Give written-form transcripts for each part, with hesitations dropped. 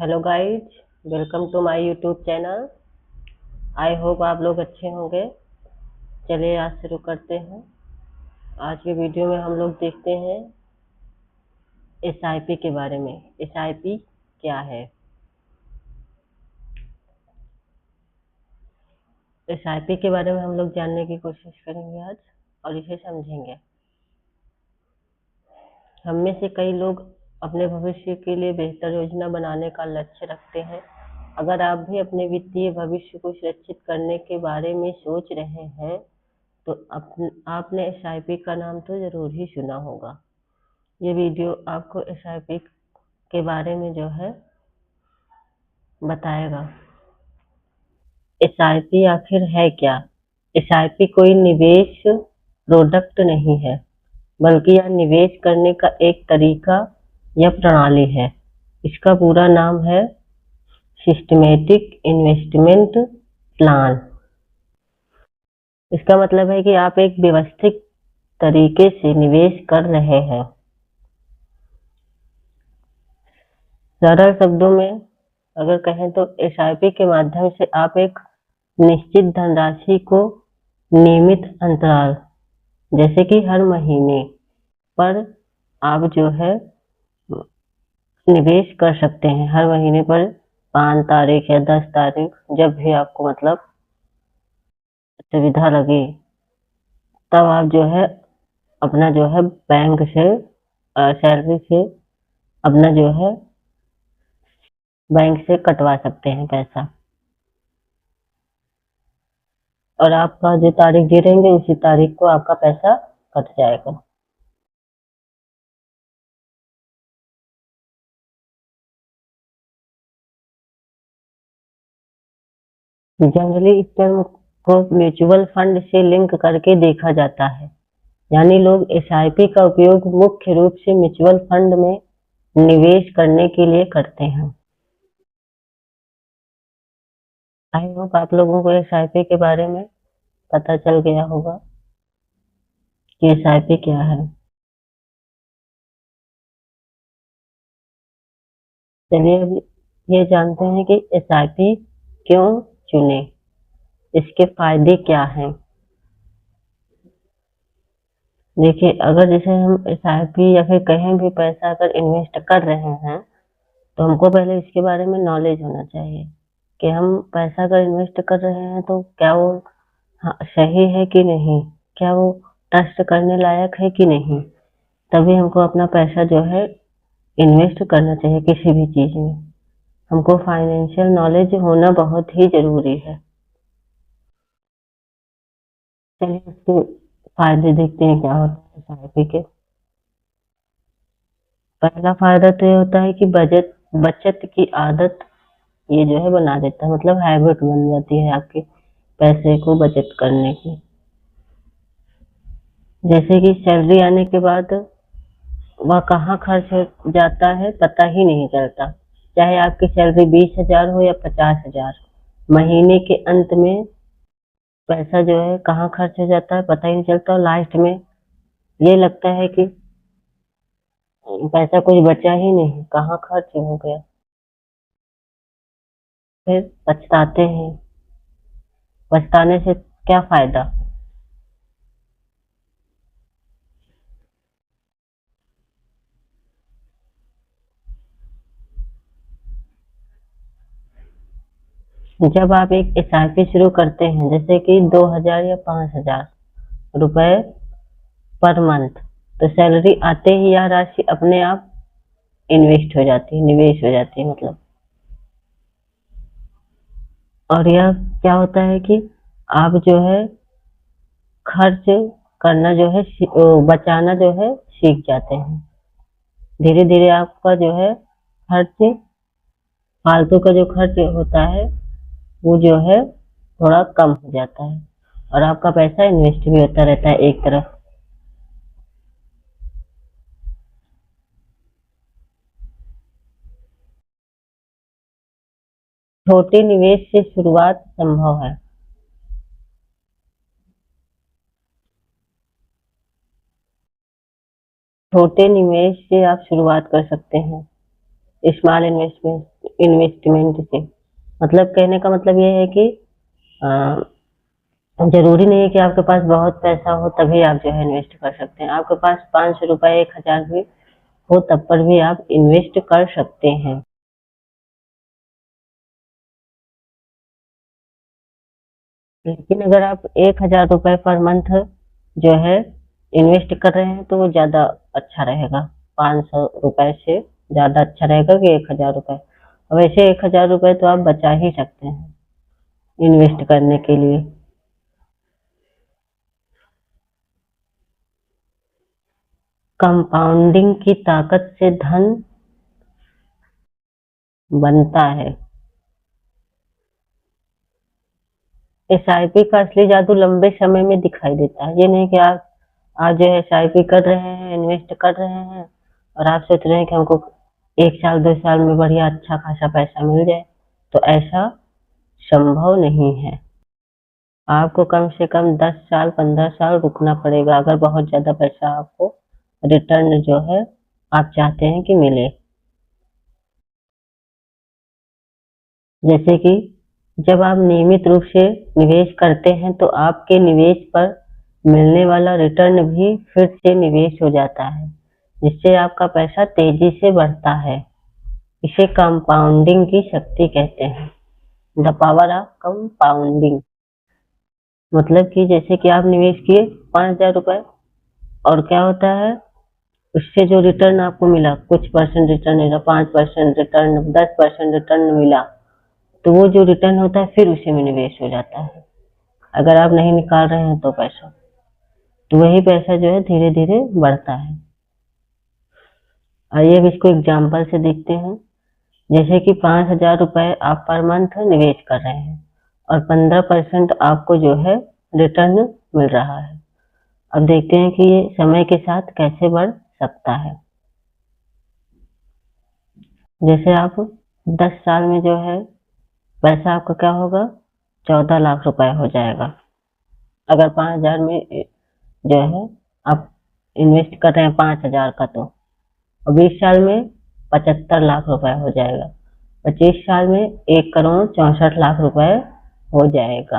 Hello guys, welcome to my YouTube channel. I hope आप लोग अच्छे होंगे। चलिए आज शुरू करते हैं। आज के वीडियो में हम लोग देखते हैं एसआईपी के बारे में। एसआईपी क्या है? एसआईपी के बारे में हम लोग जानने की कोशिश करेंगे आज और इसे समझेंगे। हम में से कई लोग अपने भविष्य के लिए बेहतर योजना बनाने का लक्ष्य रखते हैं। अगर आप भी अपने वित्तीय भविष्य को सुरक्षित करने के बारे में सोच रहे हैं तो आपने एसआईपी का नाम तो जरूर ही सुना होगा। ये वीडियो आपको एसआईपी के बारे में जो है बताएगा। एसआईपी आखिर है क्या? एसआईपी कोई निवेश प्रोडक्ट नहीं है, बल्कि यह निवेश करने का एक तरीका या प्रणाली है। इसका पूरा नाम है सिस्टमेटिक इन्वेस्टमेंट प्लान। इसका मतलब है कि आप एक व्यवस्थित तरीके से निवेश कर रहे हैं। सरल शब्दों में अगर कहें तो एसआईपी के माध्यम से आप एक निश्चित धनराशि को नियमित अंतराल, जैसे कि हर महीने पर आप जो है निवेश कर सकते हैं। हर महीने पर 5 तारीख या 10 तारीख, जब भी आपको मतलब सुविधा लगे, तब आप जो है अपना जो है बैंक से सैलरी से अपना जो है बैंक से कटवा सकते हैं पैसा, और आपका जो तारीख दे रहेंगे उसी तारीख को आपका पैसा कट जाएगा। जनरली इस टर्म को म्यूचुअल फंड से लिंक करके देखा जाता है, यानी लोग एसआईपी का उपयोग मुख्य रूप से म्यूचुअल फंड में निवेश करने के लिए करते हैं। आई होप आप लोगों को एसआईपी के बारे में पता चल गया होगा कि एसआईपी क्या है। चलिए अब ये जानते हैं कि एसआईपी क्यों चुने, इसके फायदे क्या हैं। देखिए, अगर जैसे हम एसआईपी या फिर कहीं भी पैसा अगर इन्वेस्ट कर रहे हैं तो हमको पहले इसके बारे में नॉलेज होना चाहिए कि हम पैसा अगर इन्वेस्ट कर रहे हैं तो क्या वो सही है कि नहीं, क्या वो ट्रस्ट करने लायक है कि नहीं। तभी हमको अपना पैसा जो है इन्वेस्ट करना चाहिए किसी भी चीज में। हमको फाइनेंशियल नॉलेज होना बहुत ही जरूरी है। चलिए इसके फायदे देखते हैं क्या होता है एसआईपी के। पहला फायदा तो ये होता है कि बचत की आदत ये जो है बना देता है, मतलब हैबिट बन जाती है आपके पैसे को बचत करने की। जैसे कि सैलरी आने के बाद वह कहाँ खर्च हो जाता है पता ही नहीं चलता। चाहे आपकी सैलरी 20,000 हो या 50,000, महीने के अंत में पैसा जो है कहाँ खर्च हो जाता है पता ही नहीं चलता, और लास्ट में ये लगता है कि पैसा कुछ बचा ही नहीं, कहाँ खर्च हो गया। फिर पछताते हैं। पछताने से क्या फायदा? जब आप एक एसआईपी शुरू करते हैं, जैसे कि 2,000 या 5,000 रुपए पर मंथ, तो सैलरी आते ही यह राशि अपने आप इन्वेस्ट हो जाती है, निवेश हो जाती है मतलब। और यह क्या होता है कि आप जो है खर्च करना जो है बचाना जो है सीख जाते हैं। धीरे धीरे आपका जो है खर्च, फालतू का जो खर्च होता है वो जो है थोड़ा कम हो जाता है, और आपका पैसा इन्वेस्ट भी होता रहता है एक तरफ। छोटे निवेश से शुरुआत संभव है। छोटे निवेश से आप शुरुआत कर सकते हैं। स्मॉल इन्वेस्टमेंट इन्वेस्टमेंट से। मतलब कहने का मतलब ये है कि जरूरी नहीं है कि आपके पास बहुत पैसा हो तभी आप जो है इन्वेस्ट कर सकते हैं। आपके पास 500 रुपए 1000 भी हो तब पर भी आप इन्वेस्ट कर सकते हैं। लेकिन अगर आप 1000 रुपए पर मंथ जो है इन्वेस्ट कर रहे हैं तो वो ज्यादा अच्छा रहेगा। 500 रुपए से ज्यादा अच्छा रहेगा कि 1000 रुपए। वैसे 1000 रुपए तो आप बचा ही सकते हैं इन्वेस्ट करने के लिए। कंपाउंडिंग की ताकत से धन बनता है। एसआईपी का असली जादू लंबे समय में दिखाई देता है। ये नहीं कि आप आज जो है एसआईपी कर रहे हैं, इन्वेस्ट कर रहे हैं और आप सोच रहे हैं कि हमको 1 साल 2 साल में बढ़िया अच्छा खासा पैसा मिल जाए, तो ऐसा संभव नहीं है। आपको कम से कम 10 साल 15 साल रुकना पड़ेगा अगर बहुत ज्यादा पैसा आपको रिटर्न जो है आप चाहते हैं कि मिले। जैसे कि जब आप नियमित रूप से निवेश करते हैं तो आपके निवेश पर मिलने वाला रिटर्न भी फिर से निवेश हो जाता है, जिससे आपका पैसा तेजी से बढ़ता है। इसे कंपाउंडिंग की शक्ति कहते हैं। The power of compounding. मतलब कि जैसे कि आप निवेश किए 5000 रुपए और क्या होता है, उससे जो रिटर्न आपको मिला, कुछ परसेंट रिटर्न मिला, 5% रिटर्न, 10% रिटर्न मिला, तो वो जो रिटर्न होता है फिर उसी में निवेश हो जाता है। अगर आप नहीं निकाल रहे हैं तो पैसा, तो वही पैसा जो है धीरे धीरे बढ़ता है। आइए अब इसको एग्जाम्पल से देखते हैं। जैसे कि 5000 रुपए आप पर मंथ निवेश कर रहे हैं और 15% आपको जो है रिटर्न मिल रहा है। अब देखते हैं कि ये समय के साथ कैसे बढ़ सकता है। जैसे आप 10 साल में जो है पैसा आपका क्या होगा, 14 लाख रुपए हो जाएगा। अगर 5000 में जो है आप इन्वेस्ट कर रहे हैं 5000 का, तो 20 साल में 75 लाख रुपए हो जाएगा। 25 साल में 1 करोड़ 64 लाख रुपए हो जाएगा।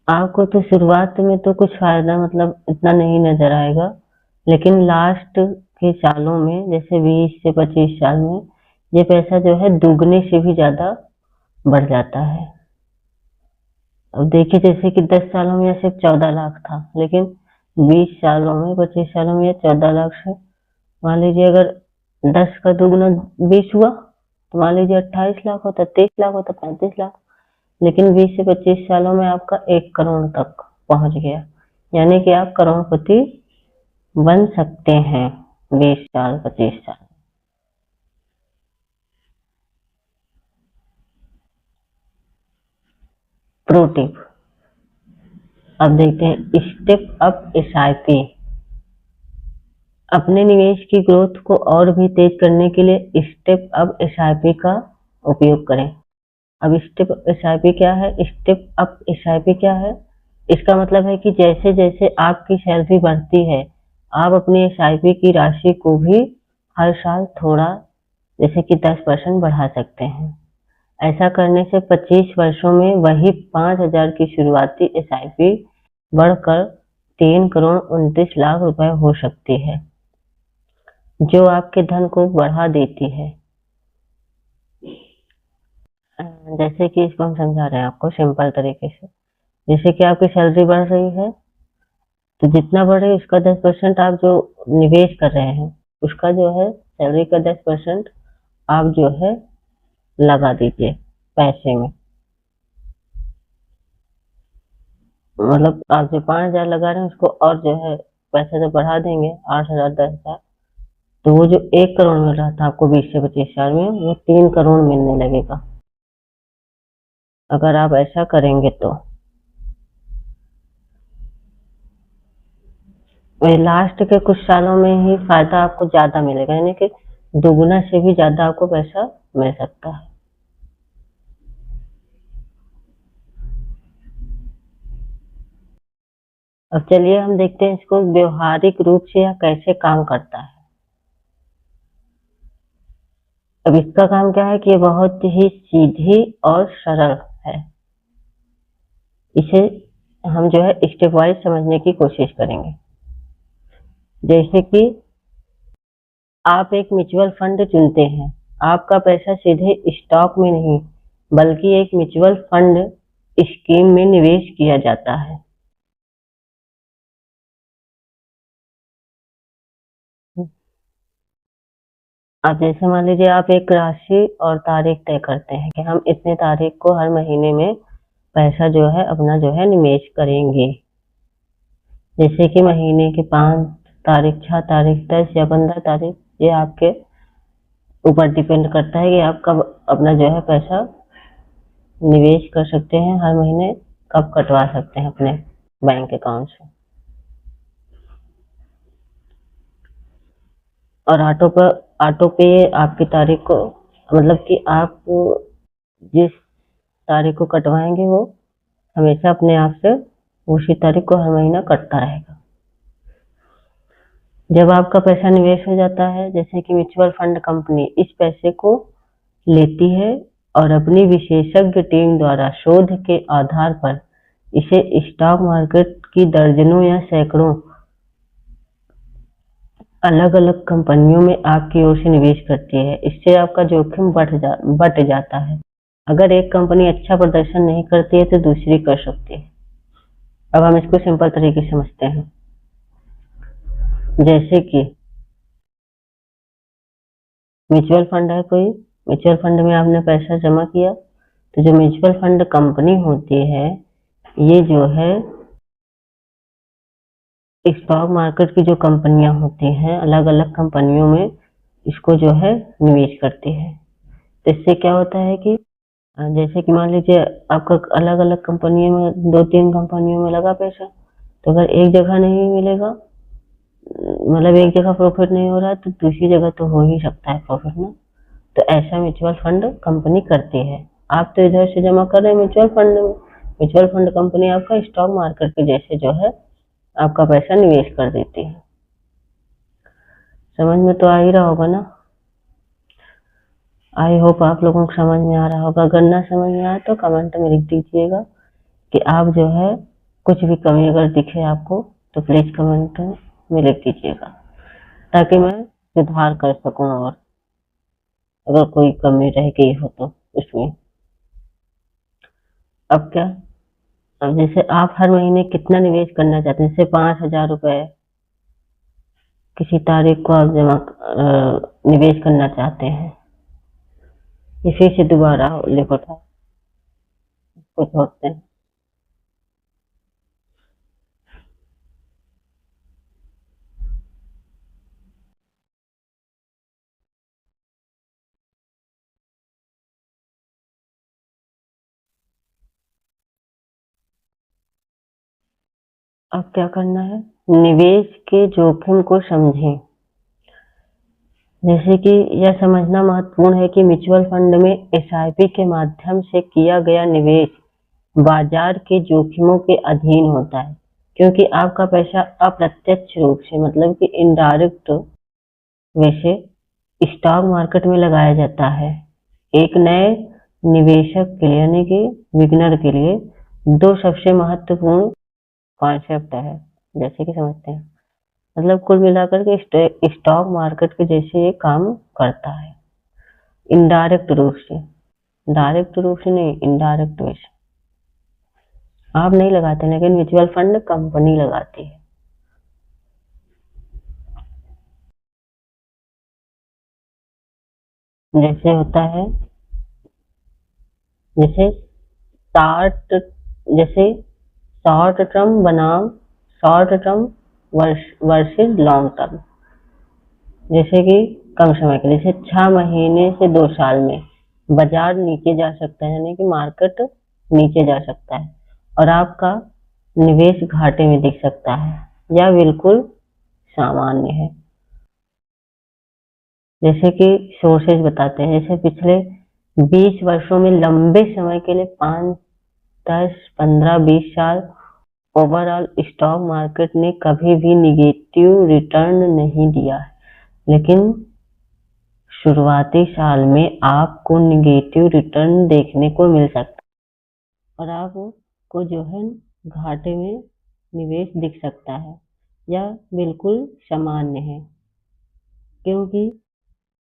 आपको तो शुरुआत में तो कुछ फायदा मतलब इतना नहीं नजर आएगा, लेकिन लास्ट के सालों में जैसे 20 से 25 साल में ये पैसा जो है दुगने से भी ज्यादा बढ़ जाता है। अब देखिए जैसे कि 10 सालों में सिर्फ 14 लाख था, लेकिन 20 सालों में 25 सालों में 14 लाख से मान लीजिए अगर 10 का दुगना 20 हुआ तो मान लीजिए 28 लाख होता, 23 लाख होता, 35 लाख। लेकिन 20 से 25 सालों में आपका 1 करोड़ तक पहुंच गया, यानी कि आप करोड़पति बन सकते हैं 20 साल 25 साल। Pro tip. अब देखते हैं स्टेप अप एसआईपी। अपने निवेश की ग्रोथ को और भी तेज करने के लिए स्टेप अप एसआईपी का उपयोग करें। अब स्टेप एसआईपी क्या है, स्टेप अप एसआईपी क्या है? इसका मतलब है कि जैसे जैसे आपकी सैलरी बढ़ती है आप अपनी एसआईपी की राशि को भी हर साल थोड़ा, जैसे कि 10% बढ़ा सकते हैं। ऐसा करने से 25 वर्षों में वही 5000 की शुरुआती एसआईपी बढ़कर 3 करोड़ 29 लाख रुपए हो सकती है, जो आपके धन को बढ़ा देती है। जैसे कि इसको हम समझा रहे हैं आपको सिंपल तरीके से। जैसे कि आपकी सैलरी बढ़ रही है तो जितना बढ़े उसका 10% आप जो निवेश कर रहे हैं उसका जो है सैलरी का 10% आप जो है लगा दीजिए पैसे में। मतलब आप जो 5000 लगा रहे हैं उसको और जो है पैसा जब बढ़ा देंगे 8000 10,000, तो वो जो 1 करोड़ मिल रहा था आपको 20 से 25 साल में वो 3 करोड़ मिलने लगेगा, अगर आप ऐसा करेंगे तो। लास्ट के कुछ सालों में ही फायदा आपको ज्यादा मिलेगा, यानी कि दुगुना से भी ज्यादा आपको पैसा मिल सकता है। अब चलिए हम देखते हैं इसको व्यवहारिक रूप से यह कैसे काम करता है। अब इसका काम क्या है कि ये बहुत ही सीधी और सरल है। इसे हम जो है स्टेप वाइज समझने की कोशिश करेंगे। जैसे कि आप एक म्यूचुअल फंड चुनते हैं, आपका पैसा सीधे स्टॉक में नहीं बल्कि एक म्यूचुअल फंड स्कीम में निवेश किया जाता है। अब जैसे मान लीजिए आप एक राशि और तारीख तय करते हैं कि हम इतने तारीख को हर महीने में पैसा जो है अपना जो है निवेश करेंगे। जैसे कि महीने की 5 तारीख, 6 तारीख, 10 या 15 तारीख, ये आपके ऊपर डिपेंड करता है कि आप कब अपना जो है पैसा निवेश कर सकते हैं, हर महीने कब कटवा सकते हैं अपने बैंक अकाउंट से। और ऑटो पे आपकी तारीख को, मतलब कि आप जिस तारीख को कटवाएंगे वो हमेशा अपने आप से उसी तारीख को हर महीना कटता रहेगा। जब आपका पैसा निवेश हो जाता है, जैसे कि म्यूचुअल फंड कंपनी इस पैसे को लेती है और अपनी विशेषज्ञ टीम द्वारा शोध के आधार पर इसे स्टॉक मार्केट की दर्जनों या सैकड़ों अलग अलग कंपनियों में आपकी ओर से निवेश करती है। इससे आपका जोखिम बढ़ जाता है। अगर एक कंपनी अच्छा प्रदर्शन नहीं करती है तो दूसरी कर सकती है। अब हम इसको सिंपल तरीके से समझते हैं। जैसे कि म्यूचुअल फंड है कोई, म्यूचुअल फंड में आपने पैसा जमा किया, तो जो म्यूचुअल फंड कंपनी होती है, ये जो है स्टॉक मार्केट की जो कंपनियां होती हैं, अलग अलग कंपनियों में इसको जो है निवेश करती है। तो इससे क्या होता है कि जैसे कि मान लीजिए आपका अलग अलग कंपनियों में 2-3 कंपनियों में लगा पैसा, तो अगर एक जगह नहीं मिलेगा, मतलब एक जगह प्रॉफिट नहीं हो रहा है, तो दूसरी जगह तो हो ही सकता है प्रॉफिट ना। तो ऐसा म्यूचुअल फंड कंपनी करती है। आप तो इधर से जमा कर रहे हैं म्यूचुअल फंड में, म्यूचुअल फंड कंपनी आपका स्टॉक मार्केट के जैसे जो है आपका पैसा निवेश कर देती है। समझ में तो आ ही रहा होगा ना। आई होप आप लोगों को समझ में आ रहा होगा। अगर ना समझ में आए तो कमेंट में लिख दीजिएगा कि आप जो है कुछ भी कमी अगर दिखे आपको तो प्लीज कमेंट में लिख दीजिएगा, ताकि मैं सुधार कर सकूं, और अगर कोई कमी रह गई हो तो उसमें। अब क्या, अब जैसे आप हर महीने कितना निवेश करना चाहते हैं, जैसे 5,000 रुपए किसी तारीख को आप निवेश करना चाहते हैं, इसी से दोबारा लिखो था कुछ छोड़ते हैं। अब क्या करना है, निवेश के जोखिम को समझें। जैसे कि यह समझना महत्वपूर्ण है कि म्यूचुअल फंड में एसआईपी के माध्यम से किया गया निवेश बाजार के जोखिमों के अधीन होता है, क्योंकि आपका पैसा अप्रत्यक्ष रूप से, मतलब कि इनडायरेक्ट वैसे स्टॉक मार्केट में लगाया जाता है। एक नए निवेशक के लिए, यानी कि बिगिनर के लिए, दो सबसे महत्वपूर्ण कॉन्सेप्ट है, जैसे कि समझते हैं। मतलब कुल मिलाकर के स्टॉक मार्केट के जैसे ये काम करता है, इनडायरेक्ट रूप से। डायरेक्ट रूप से नहीं, इनडायरेक्ट वे से आप नहीं लगाते, लेकिन म्यूचुअल फंड कंपनी लगाती है। जैसे होता है, जैसे शॉर्ट जैसे शॉर्ट टर्म बनाम short term versus long term. जैसे कि कम समय के लिए, जैसे 6 महीने से 2 साल में बाजार नीचे जा सकता है, यानी कि मार्केट नीचे जा सकता है और आपका निवेश घाटे में दिख सकता है या बिल्कुल सामान्य है। जैसे कि सोर्सेज बताते हैं, जैसे पिछले 20 वर्षों में लंबे समय के लिए 5, 10, 15, 20 साल ओवरऑल स्टॉक मार्केट ने कभी भी निगेटिव रिटर्न नहीं दिया है, लेकिन शुरुआती साल में आपको निगेटिव रिटर्न देखने को मिल सकता है और आपको जो है घाटे में निवेश दिख सकता है या बिल्कुल सामान्य है, क्योंकि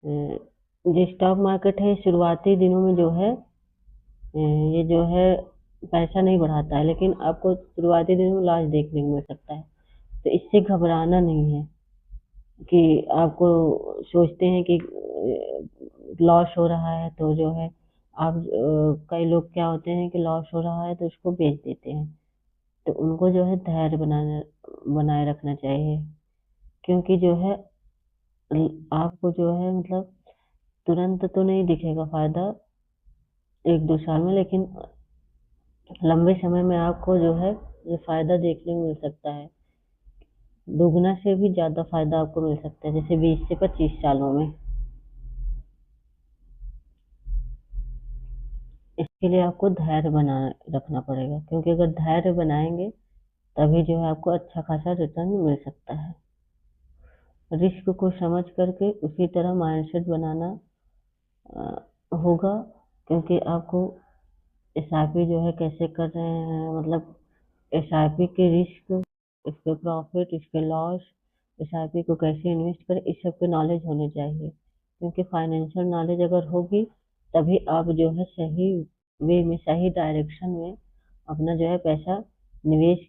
जो स्टॉक मार्केट है शुरुआती दिनों में जो है ये जो है पैसा नहीं बढ़ाता है, लेकिन आपको शुरुआती दिनों में लॉस देखने को मिल सकता है। तो इससे घबराना नहीं है कि आपको सोचते हैं कि लॉस हो रहा है तो जो है आप कई लोग क्या होते हैं कि लॉस हो रहा है तो उसको बेच देते हैं। तो उनको जो है धैर्य बनाए रखना चाहिए, क्योंकि जो है आपको जो है मतलब तुरंत तो नहीं दिखेगा फायदा 1-2 साल में, लेकिन लंबे समय में आपको जो है ये फायदा देखने को मिल सकता है। दुगना से भी ज्यादा फायदा आपको मिल सकता है, जैसे 20 से 25 सालों में। इसके लिए आपको धैर्य बना रखना पड़ेगा, क्योंकि अगर धैर्य बनाएंगे तभी जो है आपको अच्छा खासा रिटर्न मिल सकता है। रिस्क को समझ करके उसी तरह माइंडसेट बनाना होगा, क्योंकि आपको एसआईपी जो है कैसे कर रहे हैं, मतलब एसआईपी के रिस्क, इसके प्रॉफिट, इसके लॉस, एसआईपी को कैसे इन्वेस्ट करें, इस सब के नॉलेज होने चाहिए। क्योंकि फाइनेंशियल नॉलेज अगर होगी तभी आप जो है सही वे में, सही डायरेक्शन में अपना जो है पैसा निवेश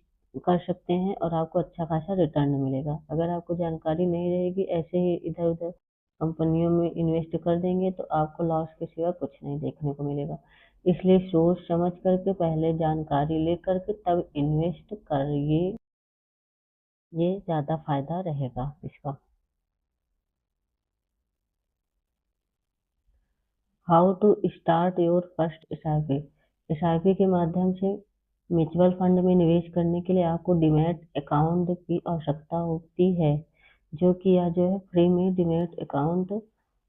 कर सकते हैं और आपको अच्छा खासा रिटर्न मिलेगा। अगर आपको जानकारी नहीं रहेगी, ऐसे ही इधर उधर कंपनियों में इन्वेस्ट कर देंगे तो आपको लॉस के सिवा कुछ नहीं देखने को मिलेगा। इसलिए सोच समझ करके पहले जानकारी ले करके तब इन्वेस्ट करिए, ये ज्यादा फायदा रहेगा इसका। How to start your first SIP. SIP के माध्यम से म्यूचुअल फंड में निवेश करने के लिए आपको डीमैट अकाउंट की आवश्यकता होती है, जो कि यह जो है फ्री में डीमैट अकाउंट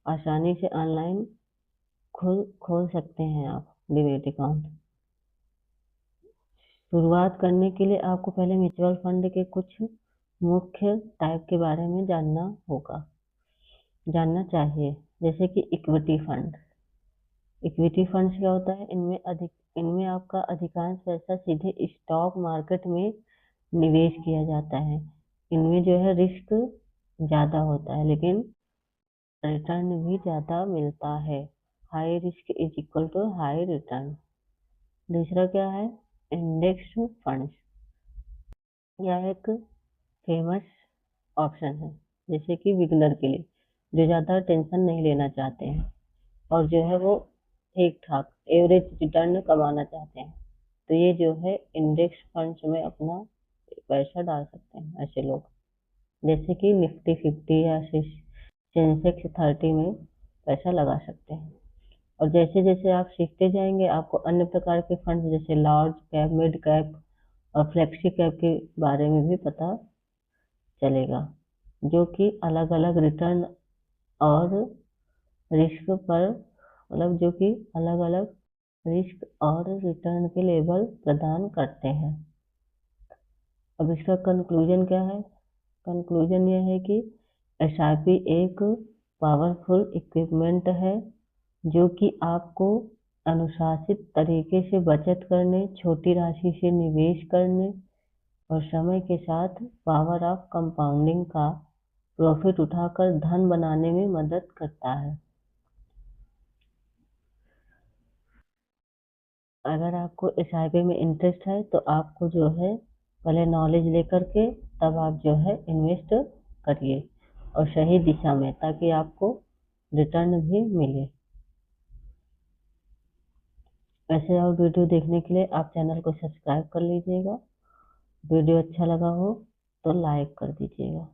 आसानी से ऑनलाइन खोल सकते हैं आप डीमैट अकाउंट। शुरुआत करने के लिए आपको पहले म्यूचुअल फंड के कुछ मुख्य टाइप के बारे में जानना चाहिए, जैसे कि इक्विटी फंड। इक्विटी फंड्स क्या होता है, इनमें आपका अधिकांश पैसा सीधे स्टॉक मार्केट में निवेश किया जाता है। इनमें जो है रिस्क ज्यादा होता है लेकिन रिटर्न भी ज्यादा मिलता है। High risk is equal to high return. दूसरा क्या है, इंडेक्स फंड्स। यह एक फेमस ऑप्शन है, जैसे कि बिगनर के लिए, जो ज्यादा टेंशन नहीं लेना चाहते हैं और जो है वो ठीक ठाक एवरेज रिटर्न कमाना चाहते हैं, तो ये जो है इंडेक्स फंड्स में अपना पैसा डाल सकते हैं ऐसे लोग। जैसे कि निफ्टी 50 या सेंसेक्स 30 में पैसा लगा सकते हैं। और जैसे जैसे आप सीखते जाएंगे आपको अन्य प्रकार के फंड जैसे लार्ज कैप, मिड कैप और फ्लेक्सी कैप के बारे में भी पता चलेगा, जो कि अलग अलग रिटर्न और रिस्क पर, मतलब जो कि अलग अलग रिस्क और रिटर्न के लेवल प्रदान करते हैं। अब इसका कंक्लूजन क्या है, कंक्लूजन यह है कि एसआईपी एक पावरफुल इक्विपमेंट है जो कि आपको अनुशासित तरीके से बचत करने, छोटी राशि से निवेश करने और समय के साथ पावर ऑफ कंपाउंडिंग का प्रॉफिट उठाकर धन बनाने में मदद करता है। अगर आपको एसआईपी में इंटरेस्ट है तो आपको जो है पहले नॉलेज लेकर के तब आप जो है इन्वेस्ट करिए और सही दिशा में, ताकि आपको रिटर्न भी मिले। ऐसे और वीडियो देखने के लिए आप चैनल को सब्सक्राइब कर लीजिएगा। वीडियो अच्छा लगा हो तो लाइक कर दीजिएगा।